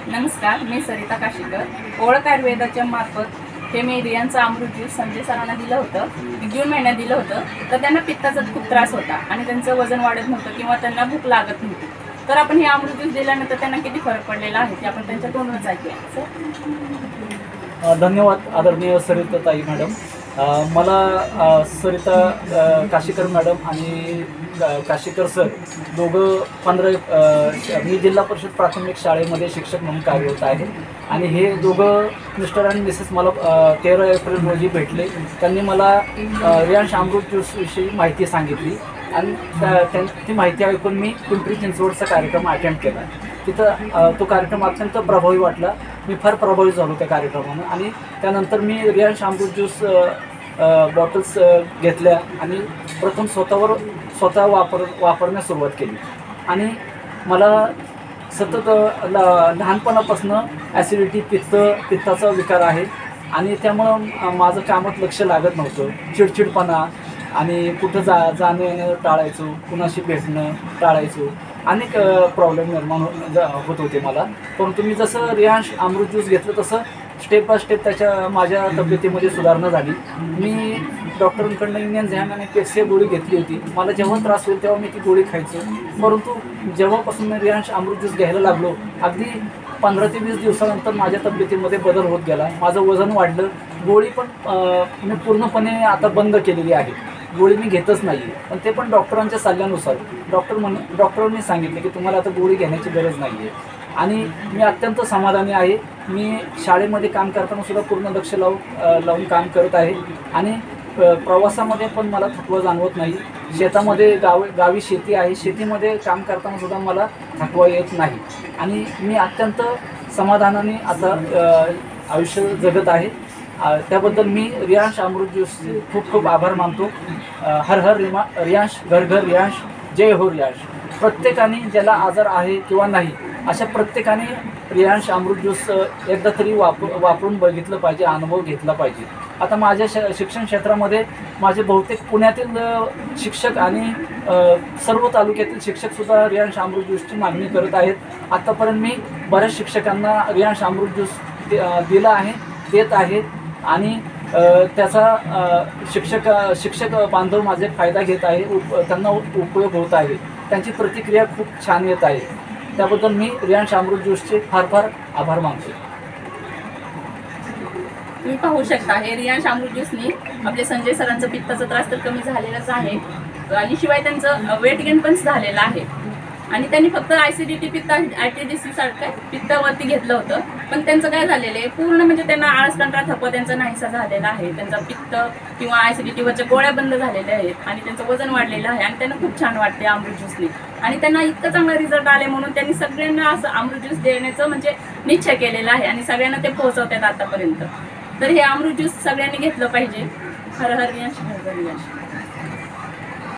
नमस्कार, मी सरिता काशीकर। ओळख आयुर्वेदाच्या मार्फत हे मी रियांचं अमृत ज्यूस संजय सरांना दिलं होतं। जून महिन्यात दिलं होतं तर त्यांना पित्ताचा खूप त्रास होता आणि त्यांचं वजन वाढत नव्हतं किंवा त्यांना भूक लागत नव्हती। तर आपण हे अमृत ज्यूस दिल्यानंतर त्यांना किती फरक पडलेला आहे ते आपण त्यांच्या तोंडूनच ऐकूया। धन्यवाद आदरणीय सरिता ताई मॅडम। मला सरिता काशीकर मॅडम आणि काशीकर सर दोघं 15 मी जिल्हा परिषद प्राथमिक शाळेमध्ये शिक्षक म्हणून कार्यरत आहे आणि हे दोघं मिस्टर आणि मिसेस मला 13 एप्रिल रोजी भेटले। त्यांनी मला रियांश अमृत ज्यूसविषयी माहिती सांगितली आणि ती माहिती ऐकून मी पिंपरी चिंचवडचा कार्यक्रम अटेंड केला। तिथं तो कार्यक्रम अत्यंत प्रभावी वाटला। मी फार प्रभावित झालो त्या कार्यक्रमानं आणि त्यानंतर मी रियांश अमृत ज्यूस बॉटल्स घेतल्या आणि प्रथम स्वतः वापरण्यास सुरुवात केली आणि मला सतत लहानपणापासून ॲसिडिटी पित्ताचा विकार आहे आणि त्यामुळं माझं कामात लक्ष लागत नव्हतं। चिडचिडपणा आणि कुठं जाणं येणं टाळायचो, कुणाशी भेटणं टाळायचो, अनेक प्रॉब्लेम निर्माण होत होते मला। परंतु मी जसं रियांश अमृत ज्यूस घेतलं तसं स्टेप बाय स्टेप माझ्या तब्येतीमध्ये सुधारणा झाली। मी डॉक्टरांकडून इंडियन आणि पेप्सी गोळी घेतली होती। मला जेव्हा त्रास होईल तेव्हा मी ती गोळी खायचो, परंतु जेव्हापासून मी रियांश अमृत ज्यूस घ्यायला लागलो अगदी 15 ते 20 दिवसानंतर माझ्या तब्येतीमध्ये बदल होत गेला। माझं वजन वाढलं। गोळी पण मी पूर्णपणे आता बंद केलेली आहे। गोळी मी घेतच नाही आहे, पण ते पण डॉक्टरांच्या सल्ल्यानुसार। डॉक्टरांनी सांगितले की तुम्हाला आता गोळी घेण्याची गरज नाही आहे आणि मी अत्यंत समाधानी आहे। मी शाळेमध्ये काम करताना सुद्धा पूर्ण लक्ष लावून काम करत आहे आणि प्रवासामध्ये पण मला थकवा जाणवत नाही। शेतामध्ये गावी शेती आहे, शेतीमध्ये काम करताना सुद्धा मला थकवा येत नाही आणि मी अत्यंत समाधानाने आता आयुष्य जगत आहे। त्याबद्दल मी रियांश अमृत ज्यूसचे खूप आभार मानतो। हर हर रियांश, घर घर रियांश, जय हो रियांश। प्रत्येकाने ज्याला आजार आहे किंवा नाही अशा प्रत्येकाने रियांश अमृत ज्यूस एकदा तरी वापरून बघितलं पाहिजे, अनुभव घेतला पाहिजे। आता माझ्या शिक्षण क्षेत्रामध्ये माझे बहुतेक पुण्यातील शिक्षक आणि सर्व तालुक्यातील शिक्षकसुद्धा रियांश अमृत ज्यूसची मागणी करत आहेत। आत्तापर्यंत मी बऱ्याच शिक्षकांना रियांश अमृत ज्यूस दिला आहे, देत आहे आणि त्याचा शिक्षक बांधव माझे फायदा घेत आहे, त्यांना उपयोग होत आहे। त्यांची प्रतिक्रिया खूप छान येत आहे। त्याबद्दल मी रियांश अमृत ज्यूसचे फार आभार मानतो। तुम्ही पाहू शकता हे रियांश अमृत ज्यूसनी आपले संजय सरांचं पित्ताचा त्रास तर कमी झालेलाच आहे आणि शिवाय त्यांचं वेट गेन पण झालेलं आहे आणि त्यांनी फक्त ॲसिडिटी ॲसिडिटी सारखं पित्तावरती घेतलं होतं, पण त्यांचं काय झालेलं आहे पूर्ण म्हणजे त्यांना आळस कंटाळा थकवा त्यांचा नाहीसा झालेला आहे। त्यांचा पित्त किंवा ॲसिडिटीवरच्या गोळ्या बंद झालेल्या आहेत आणि त्यांचं वजन वाढलेलं आहे आणि त्यांना खूप छान वाटते अमृत ज्यूसने आणि त्यांना इतकं चांगला रिझल्ट आले म्हणून त्यांनी सगळ्यांना असं अमृत ज्यूस देण्याचं म्हणजे निश्चय केलेला आहे आणि सगळ्यांना ते पोहोचवतात आतापर्यंत। तर हे अमृत ज्यूस सगळ्यांनी घेतलं पाहिजे। हर हर रियांश, घर घर रियांश।